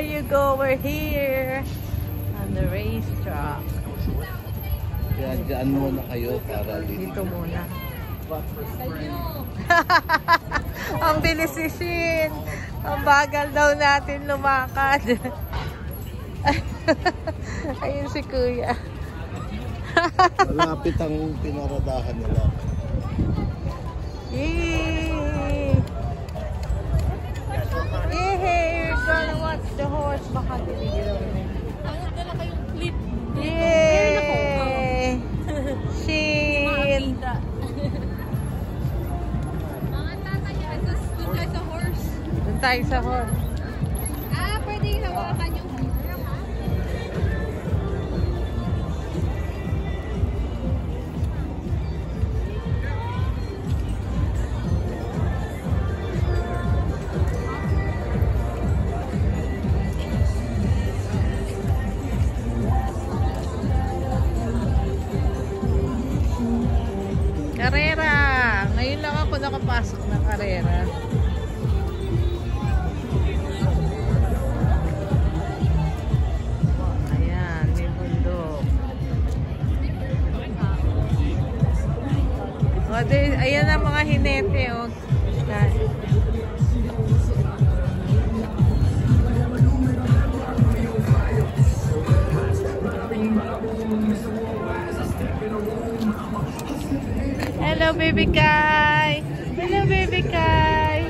there you go. We're here on the racetrack. Kaya dyan muna kayo para dito muna. Ang bilis si Shin. Ang bagal daw natin lumakad. Ayun si Kuya. malapit ang pinaradahan nila. Yay! Yay! You're gonna watch the horse. Baka tinigil mo. Dala kayong clip. Yay! Shin! Mga tatay, doon tayo sa horse. Doon tayo sa horse. Pwede hawakan yung horse. Karera! Ngayon lang ako nakapasok ng karera. Ayan, may bundok. Ayan ang mga hinete. Oh. Hello, baby Kai. Hello, baby Kai.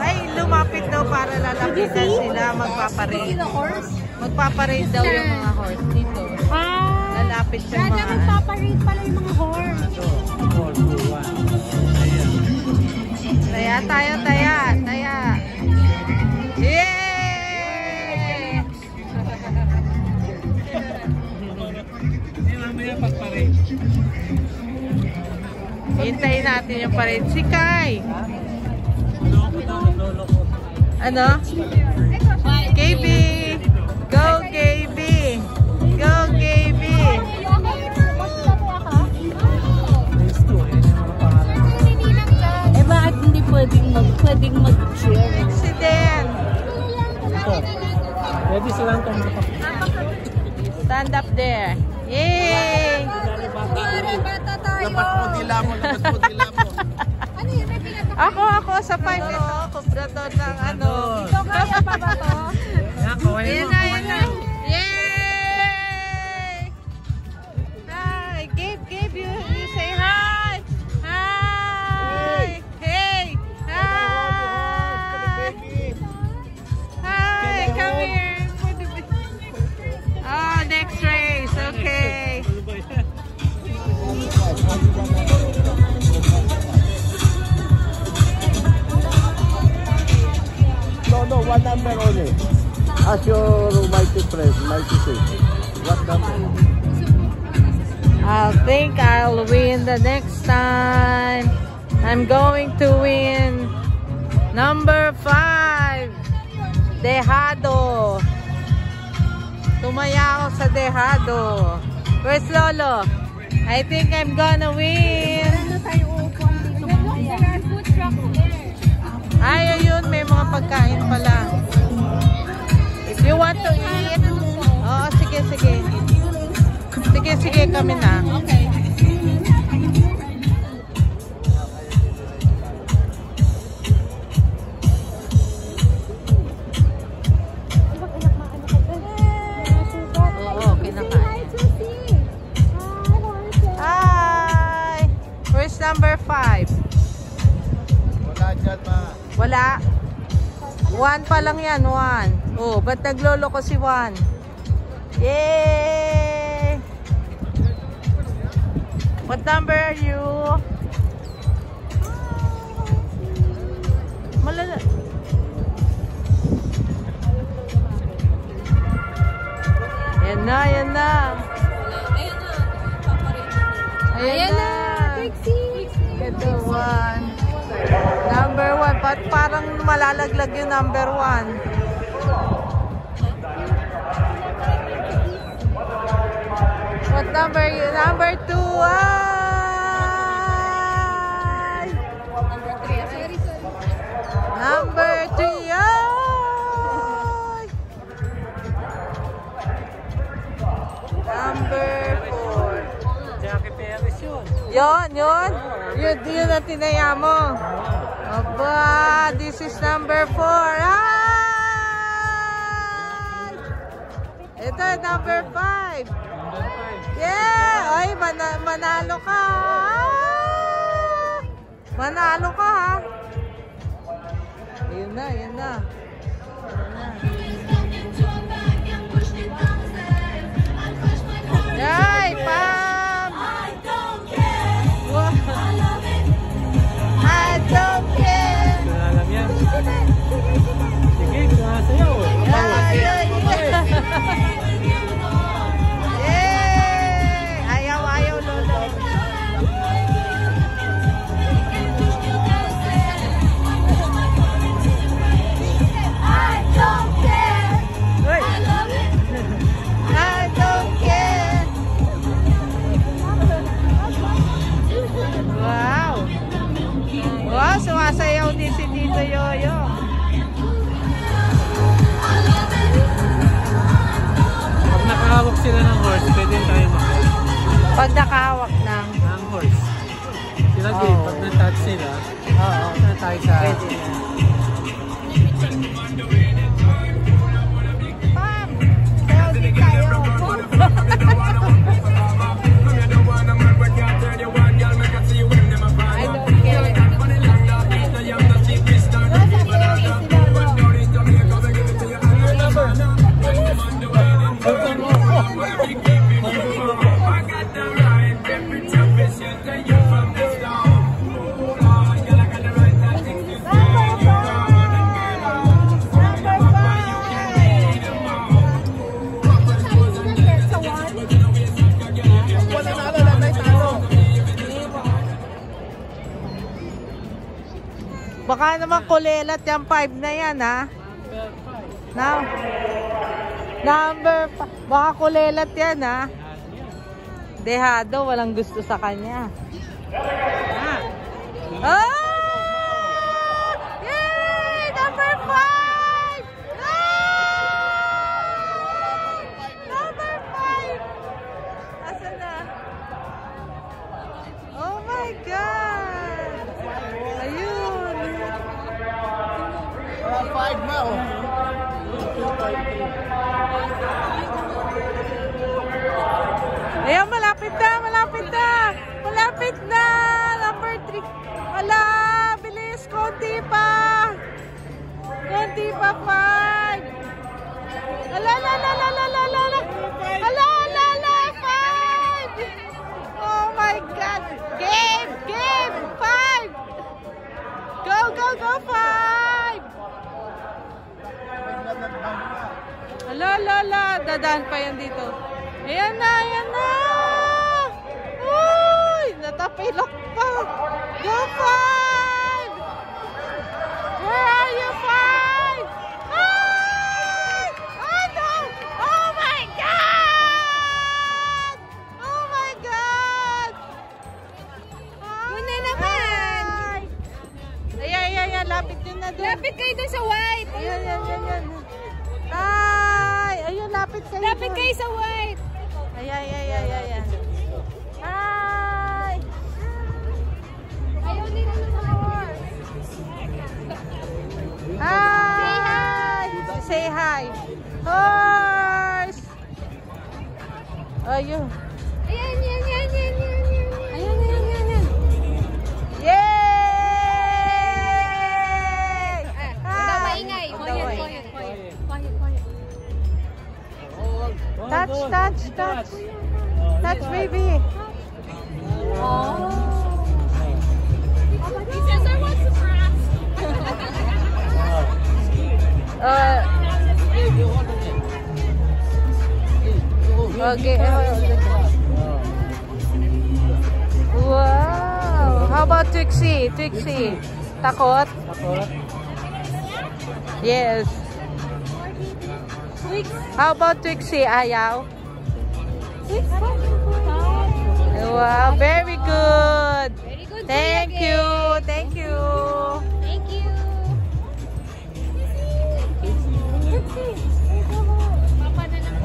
Ay, lumapit daw para lalapitan sila. Magpaparade. Magpaparade daw yung mga horse dito. Lalapit sa mga... Magpaparade pala yung mga horse. Taya tayo, taya. Taya. Yay! Hintayin natin yung parade. Si Kai. Ano? KB. Go KB. Go KB. Bakit hindi pwedeng mag-share? Accident. Pwede silang tumatak. Stand up there. Yay! Bata tayo! Lapat mo dila mo. Ano yun? May pinatapos? Ako sa 5 ito. Kubrator ng ano. Ito kaya pa ba to? Ayan na. Yay! Hi! Gabe, you say hi! Hi! Hey! Hi! Hi! Come here! Oh, next race. Okay. No, one number only. Ask your mighty friend, mighty sis. What number? I think I'll win the next time. I'm going to win number 5. Dejado. Tumaya ako sa Dejado. Where's Lolo? I think I'm gonna win. Ay, ayun, may mga pagkain pala. You want to eat? Oo, sige. Sige, kami na. Okay. Oo, number 5? Wala dyan, ma. Wala. 1 pa lang yan, 1. Oh, ba't nagloloko si 1? Yay! What number are you? Malala. Yan na, yan na. Ayan na. Ito, 1. Number 1. Parang malalaglag yung number 1. What number are you? Number 2. Ay! Number 3. Ay! Number 4. Jackie Perez yun. Yun. Yun ang tinaya mo. Aba, this is number 4. Ay! Ito, number 5. Yeah! Ay, manalo ka. Manalo ka, ha? Yun na, yun na. Ay, Pam! I don't care. I don't care. Ito na alam yan. Sige, sumasayaw. Ayaw, lolo. I don't care. Uy! I love it. I don't care. Wow. Wow, sumasayaw din si Tito Yoyo. Pag nakahawak sila ng horse, pwede tayo makahawak. Pag nakahawak ng... Ng horse. Sila din, pag na-touch sila, na tayo sa... Pwede na. Pam! Sayaw din tayo. I don't care. Baka naman kulelat yung 5 na yan, ha? Now, number 5. Baka kulelat yan, ha? Dehado, walang gusto sa kanya. Oh! Yay! Number 5! Ah! Number 5! Asan na? Oh my God! Ayun! 5 na, oh. Ayan, malapit na, malapit na! Malapit na! Number 3. Wala! Bilis! Konti pa! Konti pa, 5! Ala, ala, ala, ala, ala, ala, ala! Ala, ala, ala, 5! Oh my God! Game! Game! 5! Go, go, go, 5! Ala, ala, ala! Dadaan pa yan dito. Ayan na, ayan na! Uy! Natapilok pa! Go, 5! Where are you, 5? Ay! Oh, no! Oh, my God! Oh, my God! Una naman! Ayan, ayan, ayan. Lapit yun na doon. Lapit kayo dun sa white. Ayan, ayan, ayan, ayan. Ay! Ayun, lapit kayo. Lapit doon. kayo sa white. Ayan, ayan, ayan, ayan. Hi! Ayaw nila sa horse. Hi! Say hi. Horse! Ayun. Ayan, yan. Ayan. Okay. Wow. How about Twixie? Twixie. Takot? Takot. Yes. How about Twixie? Ayaw? Wow, very good. Very good. Thank you. Thank you. Thank you. Papa na lang.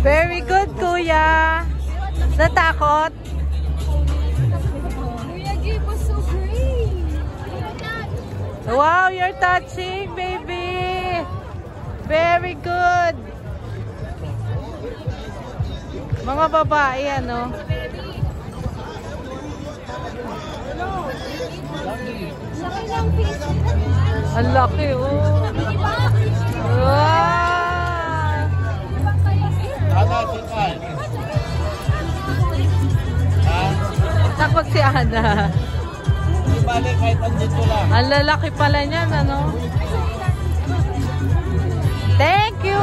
Very good, Kuya. Natakot? Kuya Gabe was so great. Wow, you're touching, baby. Very good. Mga babae, ano? Laki ng face. Ang laki, oh. Wow. Takot si Ana. Di bali kahit andito lang. Ang lalaki pala niyan, ano? Thank you!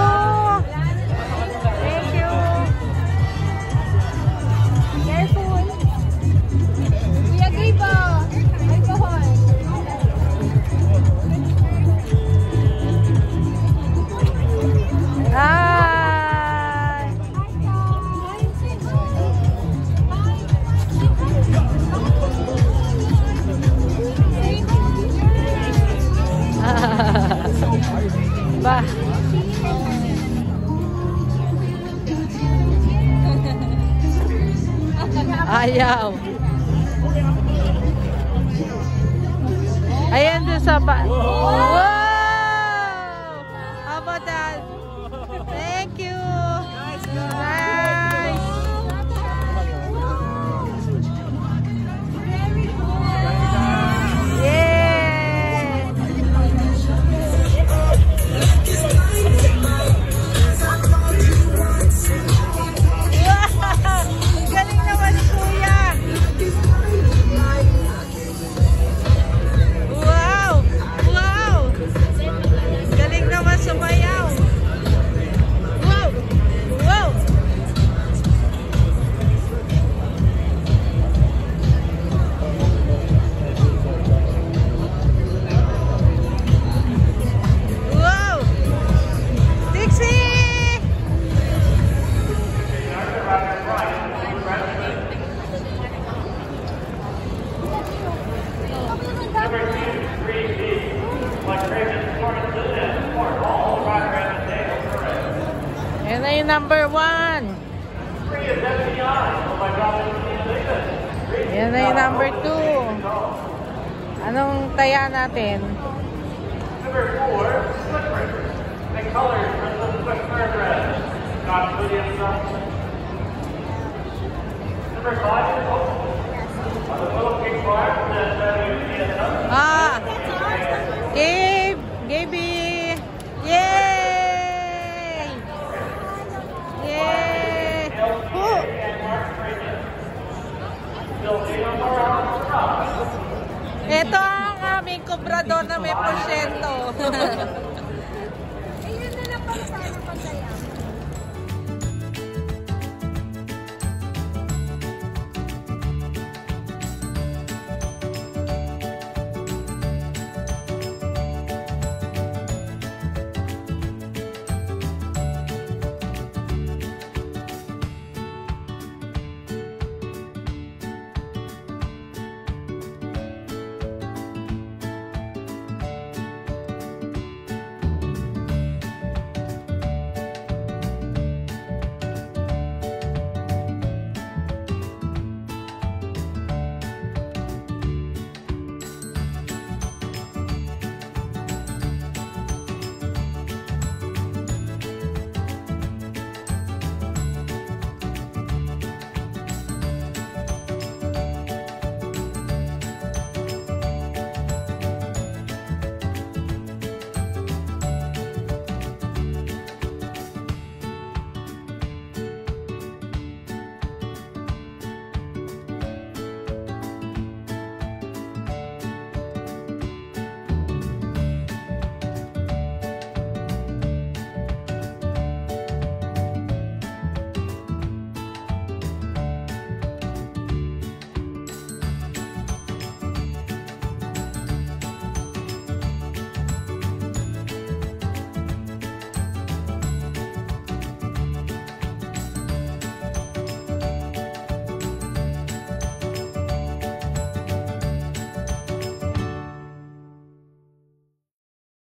Thank you! Careful. Kuya Gabe, alcohol. Hi! Ba? Ayaw. Ayan doon sa ba. Wow! How about that? Thank you. Nice. Yeah. Wow! Galing naman ni Kuya. Wow! Wow! Galing naman sumayaw. Wow! Wow! Wow! Dixie! Yan na yung number 1. Yan na yung number 2. Anong taya natin? Number 4, Slippery. The colors from the Slippery red. Josh Williams. Number 5 is Hope. The little pink flag that you see at the Ah! Gabe! Gaby! Yay! Yay! Oh! Ito ang aming kubrador na may porsyento.